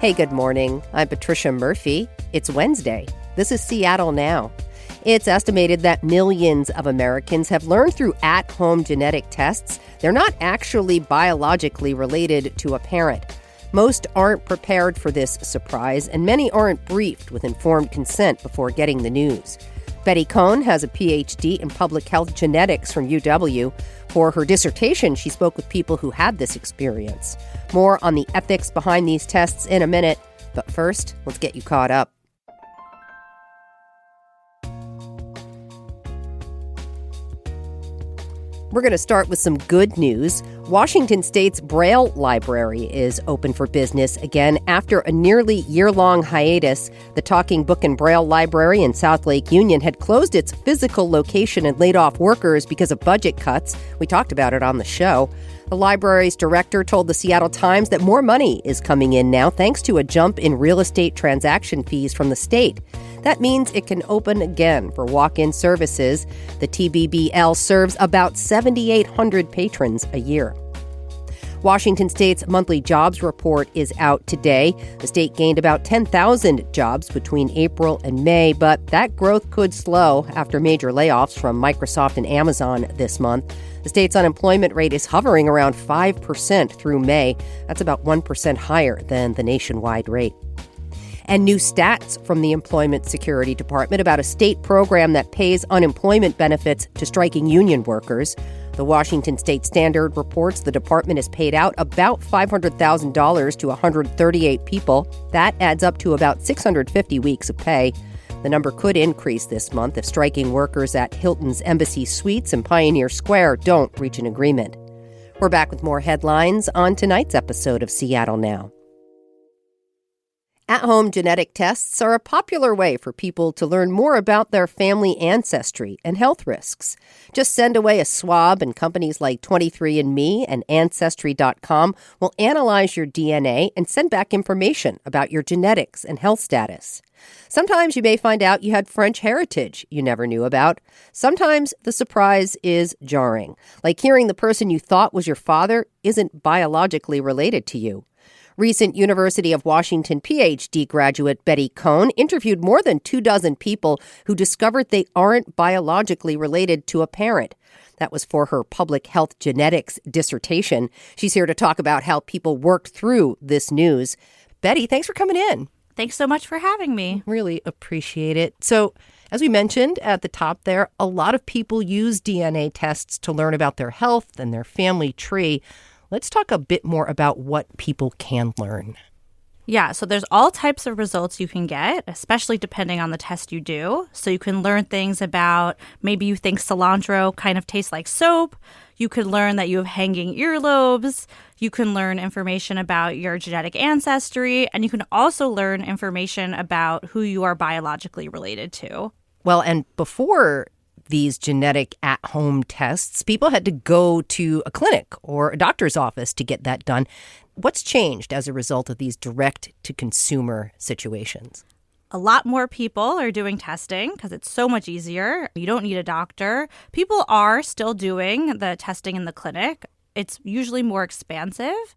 Hey, good morning. I'm Patricia Murphy. It's Wednesday. This is Seattle Now. It's estimated that millions of Americans have learned through at-home genetic tests they're not actually biologically related to a parent. Most aren't prepared for this surprise, and many aren't briefed with informed consent before getting the news. Betty Cohn has a Ph.D. in public health genetics from UW. For her dissertation, she spoke with people who had this experience. More on the ethics behind these tests in a minute. But first, let's get you caught up. We're going to start with some good news. Washington State's Braille Library is open for business again after a nearly year-long hiatus. The Talking Book and Braille Library in South Lake Union had closed its physical location and laid off workers because of budget cuts. We talked about it on the show. The library's director told the Seattle Times that more money is coming in now thanks to a jump in real estate transaction fees from the state. That means it can open again for walk-in services. The TBBL serves about 7,800 patrons a year. Washington State's monthly jobs report is out today. The state gained about 10,000 jobs between April and May, but that growth could slow after major layoffs from Microsoft and Amazon this month. The state's unemployment rate is hovering around 5% through May. That's about 1% higher than the nationwide rate. And new stats from the Employment Security Department about a state program that pays unemployment benefits to striking union workers. The Washington State Standard reports the department has paid out about $500,000 to 138 people. That adds up to about 650 weeks of pay. The number could increase this month if striking workers at Hilton's Embassy Suites and Pioneer Square don't reach an agreement. We're back with more headlines on tonight's episode of Seattle Now. At-home genetic tests are a popular way for people to learn more about their family ancestry and health risks. Just send away a swab, and companies like 23andMe and Ancestry.com will analyze your DNA and send back information about your genetics and health status. Sometimes you may find out you had French heritage you never knew about. Sometimes the surprise is jarring, like hearing the person you thought was your father isn't biologically related to you. Recent University of Washington Ph.D. graduate Betty Cohn interviewed more than 24 people who discovered they aren't biologically related to a parent. That was for her public health genetics dissertation. She's here to talk about how people worked through this news. Betty, thanks for coming in. Thanks so much for having me. Really appreciate it. So, as we mentioned at the top there, a lot of people use DNA tests to learn about their health and their family tree. Let's talk a bit more about what people can learn. Yeah, so there's all types of results you can get, especially depending on the test you do. So you can learn things about maybe you think cilantro kind of tastes like soap. You could learn that you have hanging earlobes. You can learn information about your genetic ancestry. And you can also learn information about who you are biologically related to. Well, and before these genetic at-home tests, people had to go to a clinic or a doctor's office to get that done. What's changed as a result of these direct-to-consumer situations? A lot more people are doing testing because it's so much easier. You don't need a doctor. People are still doing the testing in the clinic. It's usually more expansive.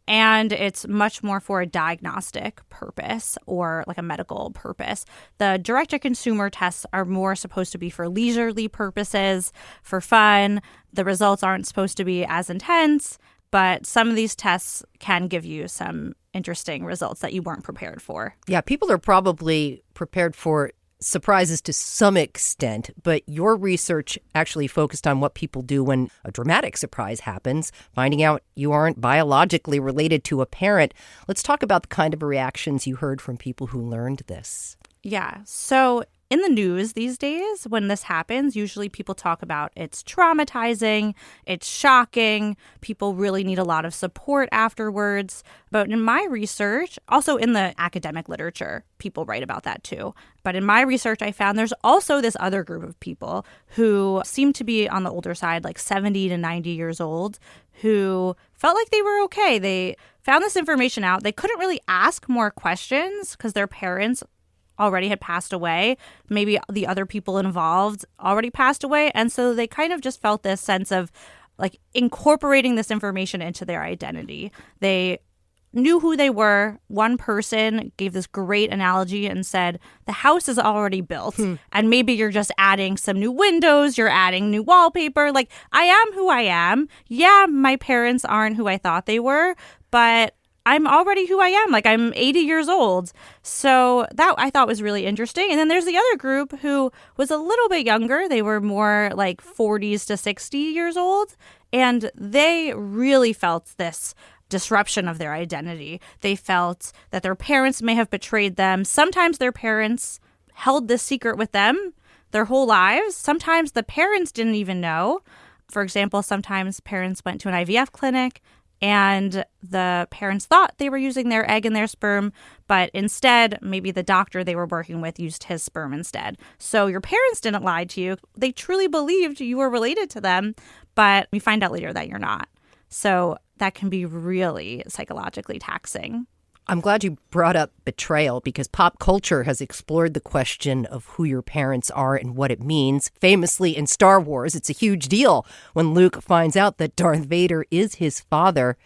And it's much more for a diagnostic purpose or like a medical purpose. The direct-to-consumer tests are more supposed to be for leisurely purposes, for fun. The results aren't supposed to be as intense, but some of these tests can give you some interesting results that you weren't prepared for. Yeah, people are probably prepared for surprises to some extent, but your research actually focused on what people do when a dramatic surprise happens, finding out you aren't biologically related to a parent. Let's talk about the kind of reactions you heard from people who learned this. Yeah, so in the news these days, when this happens, usually people talk about it's traumatizing, it's shocking, people really need a lot of support afterwards. But in my research, also in the academic literature, people write about that too. But in my research, I found there's also this other group of people who seem to be on the older side, like 70 to 90 years old, who felt like they were okay. They found this information out. They couldn't really ask more questions because their parents already had passed away. Maybe the other people involved already passed away. And so they kind of just felt this sense of like incorporating this information into their identity. They knew who they were. One person gave this great analogy and said, the house is already built and maybe you're just adding some new windows, you're adding new wallpaper. Like, I am who I am. Yeah, my parents aren't who I thought they were, but I'm already who I am. Like, I'm 80 years old. So that I thought was really interesting. And then there's the other group who was a little bit younger. They were more like 40s to 60 years old. And they really felt this disruption of their identity. They felt that their parents may have betrayed them. Sometimes their parents held this secret with them their whole lives. Sometimes the parents didn't even know. For example, sometimes parents went to an IVF clinic and the parents thought they were using their egg and their sperm, but instead, maybe the doctor they were working with used his sperm instead. So your parents didn't lie to you. They truly believed you were related to them, but you find out later that you're not. So that can be really psychologically taxing. I'm glad you brought up betrayal because pop culture has explored the question of who your parents are and what it means. Famously in Star Wars, it's a huge deal when Luke finds out that Darth Vader is his father.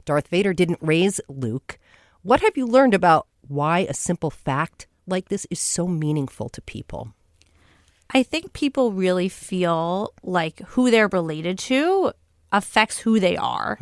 Darth Vader didn't raise Luke. What have you learned about why a simple fact like this is so meaningful to people? I think people really feel like who they're related to affects who they are.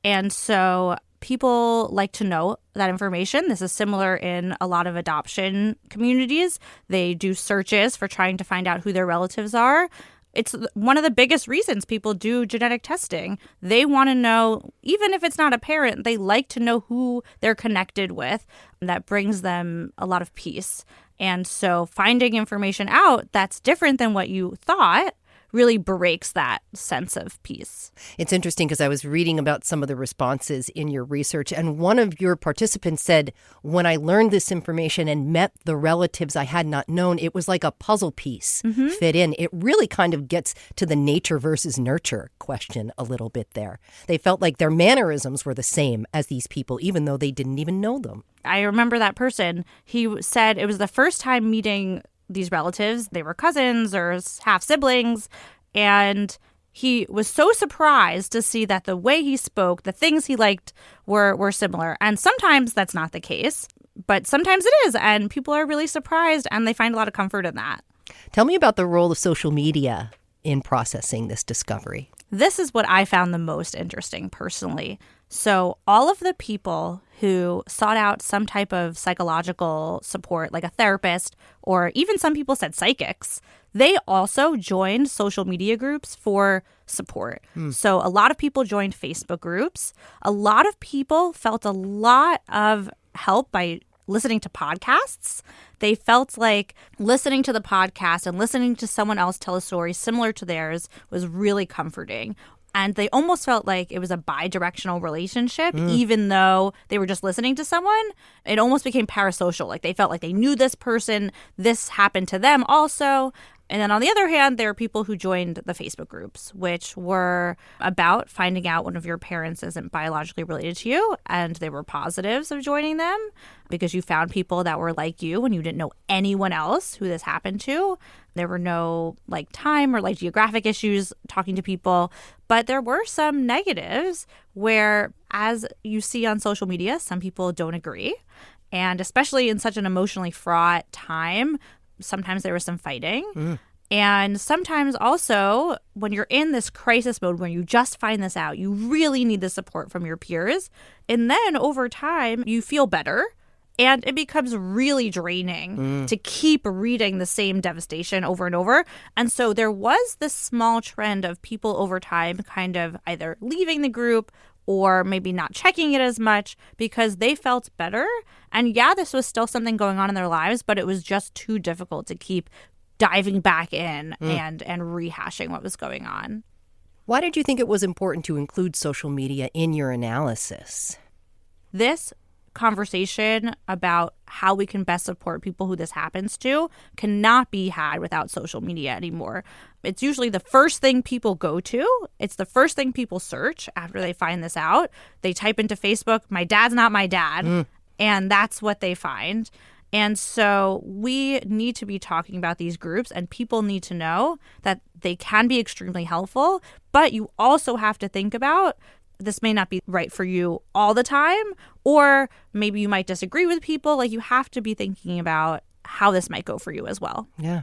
And so people like to know that information. This is similar in a lot of adoption communities. They do searches for trying to find out who their relatives are. It's one of the biggest reasons people do genetic testing. They want to know, even if it's not a parent, they like to know who they're connected with. That brings them a lot of peace. And so finding information out that's different than what you thought really breaks that sense of peace. It's interesting because I was reading about some of the responses in your research, and one of your participants said, when I learned this information and met the relatives I had not known, it was like a puzzle piece fit in. It really kind of gets to the nature versus nurture question a little bit there. They felt like their mannerisms were the same as these people, even though they didn't even know them. I remember that person. He said it was the first time meeting these relatives. They were cousins or half siblings. And he was so surprised to see that the way he spoke, the things he liked were similar. And sometimes that's not the case, but sometimes it is. And people are really surprised and they find a lot of comfort in that. Tell me about the role of social media in processing this discovery. This is what I found the most interesting personally. So all of the people who sought out some type of psychological support, like a therapist, or even some people said psychics, they also joined social media groups for support. So a lot of people joined Facebook groups. A lot of people felt a lot of help by listening to podcasts. They felt like listening to the podcast and listening to someone else tell a story similar to theirs was really comforting. And they almost felt like it was a bi-directional relationship, even though they were just listening to someone. It almost became parasocial. Like they felt like they knew this person, this happened to them also. And then on the other hand, there are people who joined the Facebook groups, which were about finding out one of your parents isn't biologically related to you. And there were positives of joining them because you found people that were like you and you didn't know anyone else who this happened to. There were no like time or like geographic issues talking to people. But there were some negatives where, as you see on social media, some people don't agree. And especially in such an emotionally fraught time, sometimes there was some fighting. And sometimes also when you're in this crisis mode where you just find this out, you really need the support from your peers. And then over time, you feel better. And it becomes really draining to keep reading the same devastation over and over. And so there was this small trend of people over time kind of either leaving the group or maybe not checking it as much because they felt better. And yeah, this was still something going on in their lives, but it was just too difficult to keep diving back in and rehashing what was going on. Why did you think it was important to include social media in your analysis? This conversation about how we can best support people who this happens to cannot be had without social media anymore. It's usually the first thing people go to. It's the first thing people search after they find this out. They type into Facebook, "My dad's not my dad," and that's what they find. And so we need to be talking about these groups, and people need to know that they can be extremely helpful, but you also have to think about this may not be right for you all the time, or maybe you might disagree with people. Like, you have to be thinking about how this might go for you as well. Yeah.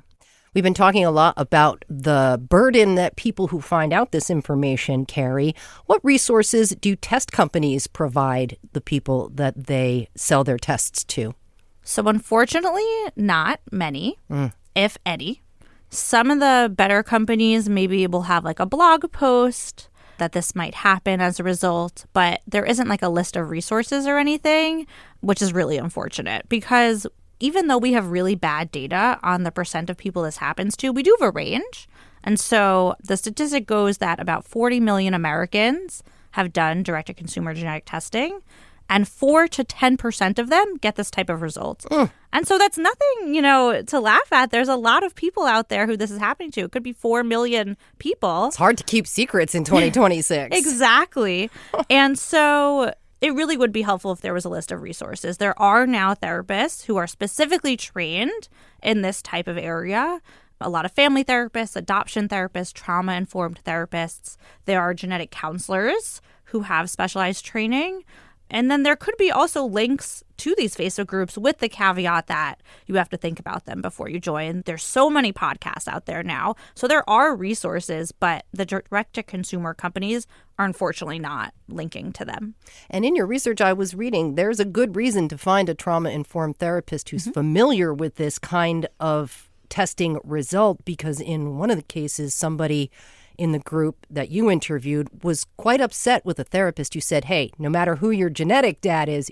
We've been talking a lot about the burden that people who find out this information carry. What resources do test companies provide the people that they sell their tests to? So unfortunately, not many, if any. Some of the better companies maybe will have like a blog post that this might happen as a result, but there isn't like a list of resources or anything, which is really unfortunate because even though we have really bad data on the percent of people this happens to, we do have a range. And so the statistic goes that about 40 million Americans have done direct-to-consumer genetic testing, and 4 to 10% of them get this type of result. And so that's nothing, to laugh at. There's a lot of people out there who this is happening to. It could be 4 million people. It's hard to keep secrets in 2026. Exactly. And so it really would be helpful if there was a list of resources. There are now therapists who are specifically trained in this type of area. A lot of family therapists, adoption therapists, trauma-informed therapists. There are genetic counselors who have specialized training. And then there could be also links to these Facebook groups with the caveat that you have to think about them before you join. There's so many podcasts out there now. So there are resources, but the direct-to-consumer companies are unfortunately not linking to them. And in your research I was reading, there's a good reason to find a trauma-informed therapist who's familiar with this kind of testing result, because in one of the cases, somebody in the group that you interviewed was quite upset with a therapist who said, hey, no matter who your genetic dad is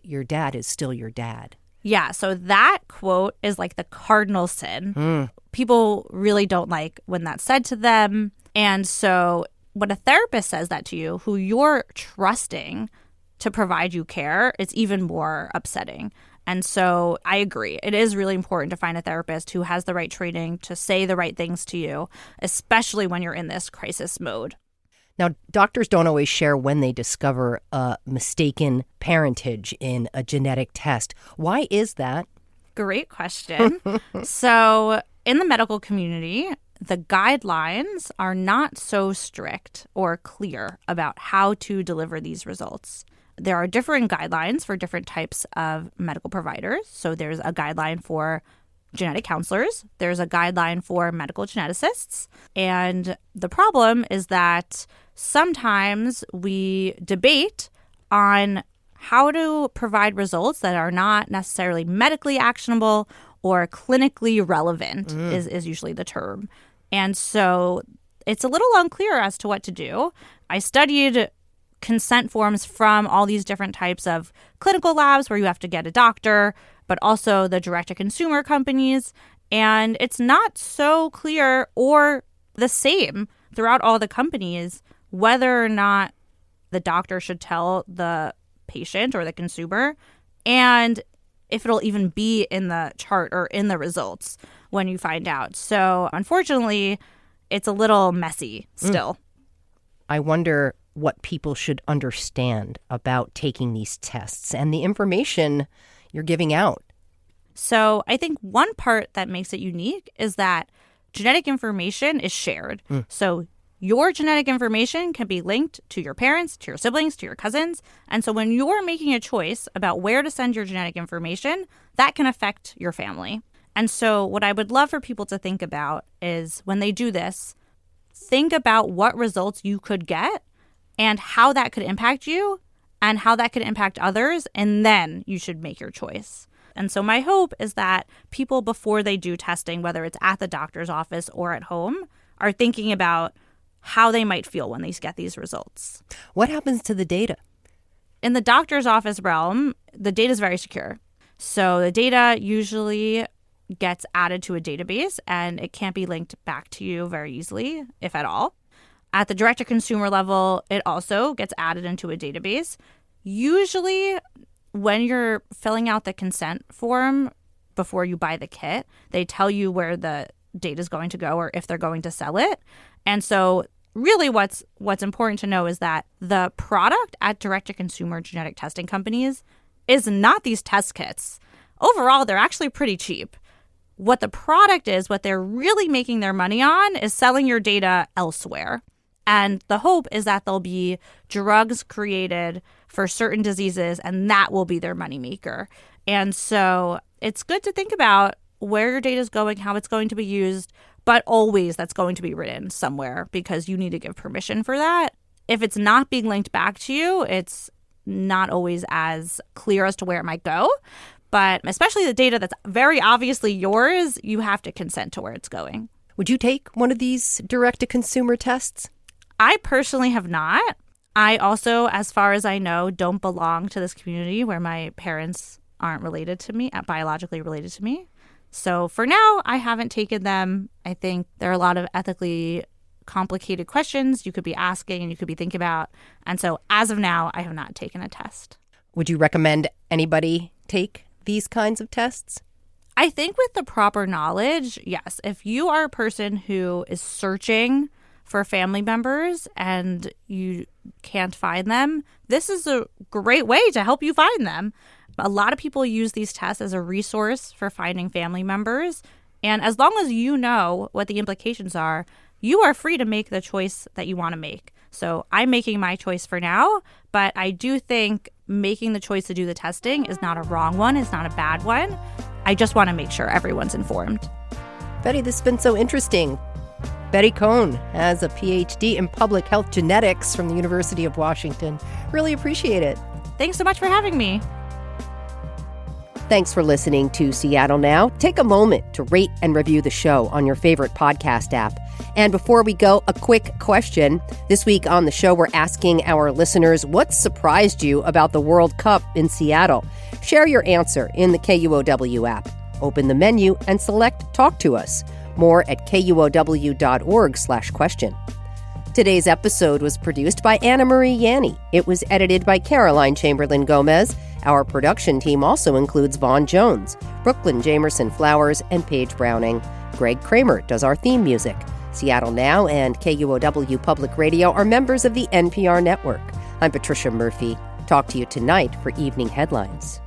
still your dad. Yeah, so that quote is like the cardinal sin. People really don't like when that's said to them. And so when a therapist says that to you, who you're trusting to provide you care, it's even more upsetting. And so I agree. It is really important to find a therapist who has the right training to say the right things to you, especially when you're in this crisis mode. Now, doctors don't always share when they discover a mistaken parentage in a genetic test. Why is that? Great question. So in the medical community, the guidelines are not so strict or clear about how to deliver these results. There are different guidelines for different types of medical providers. So there's a guideline for genetic counselors. There's a guideline for medical geneticists. And the problem is that sometimes we debate on how to provide results that are not necessarily medically actionable or clinically relevant is usually the term. And so it's a little unclear as to what to do. I studied consent forms from all these different types of clinical labs where you have to get a doctor, but also the direct-to-consumer companies. And it's not so clear or the same throughout all the companies whether or not the doctor should tell the patient or the consumer, and if it'll even be in the chart or in the results when you find out. So unfortunately, it's a little messy still. I wonder what people should understand about taking these tests and the information you're giving out. So I think one part that makes it unique is that genetic information is shared. So your genetic information can be linked to your parents, to your siblings, to your cousins. And so when you're making a choice about where to send your genetic information, that can affect your family. And so what I would love for people to think about is when they do this, think about what results you could get and how that could impact you and how that could impact others, and then you should make your choice. And so my hope is that people, before they do testing, whether it's at the doctor's office or at home, are thinking about how they might feel when they get these results. What happens to the data? In the doctor's office realm, the data is very secure. So the data usually gets added to a database and it can't be linked back to you very easily, if at all. At the direct-to-consumer level, it also gets added into a database. Usually, when you're filling out the consent form before you buy the kit, they tell you where the data is going to go or if they're going to sell it. And so really what's important to know is that the product at direct-to-consumer genetic testing companies is not these test kits. Overall, they're actually pretty cheap. What the product is, what they're really making their money on, is selling your data elsewhere. And the hope is that there'll be drugs created for certain diseases, and that will be their moneymaker. And so it's good to think about where your data is going, how it's going to be used, but always that's going to be written somewhere because you need to give permission for that. If it's not being linked back to you, it's not always as clear as to where it might go. But especially the data that's very obviously yours, you have to consent to where it's going. Would you take one of these direct-to-consumer tests? I personally have not. I also, as far as I know, don't belong to this community where my parents aren't related to me, biologically related to me. So for now, I haven't taken them. I think there are a lot of ethically complicated questions you could be asking and you could be thinking about. And so as of now, I have not taken a test. Would you recommend anybody take these kinds of tests? I think with the proper knowledge, yes. If you are a person who is searching for family members and you can't find them, this is a great way to help you find them. A lot of people use these tests as a resource for finding family members. And as long as you know what the implications are, you are free to make the choice that you want to make. So I'm making my choice for now, but I do think making the choice to do the testing is not a wrong one. It's not a bad one. I just want to make sure everyone's informed. Betty, this has been so interesting. Betty Cohn has a Ph.D. in public health genetics from the University of Washington. Really appreciate it. Thanks so much for having me. Thanks for listening to Seattle Now. Take a moment to rate and review the show on your favorite podcast app. And before we go, a quick question. This week on the show, we're asking our listeners, what surprised you about the World Cup in Seattle? Share your answer in the KUOW app. Open the menu and select Talk to Us. More at kuow.org/question. Today's episode was produced by Anna Marie Yanni. It was edited by Caroline Chamberlain Gomez. Our production team also includes Vaughn Jones, Brooklyn Jamerson Flowers, and Paige Browning. Greg Kramer does our theme music. Seattle Now and KUOW Public Radio are members of the NPR network. I'm Patricia Murphy. Talk to you tonight for Evening Headlines.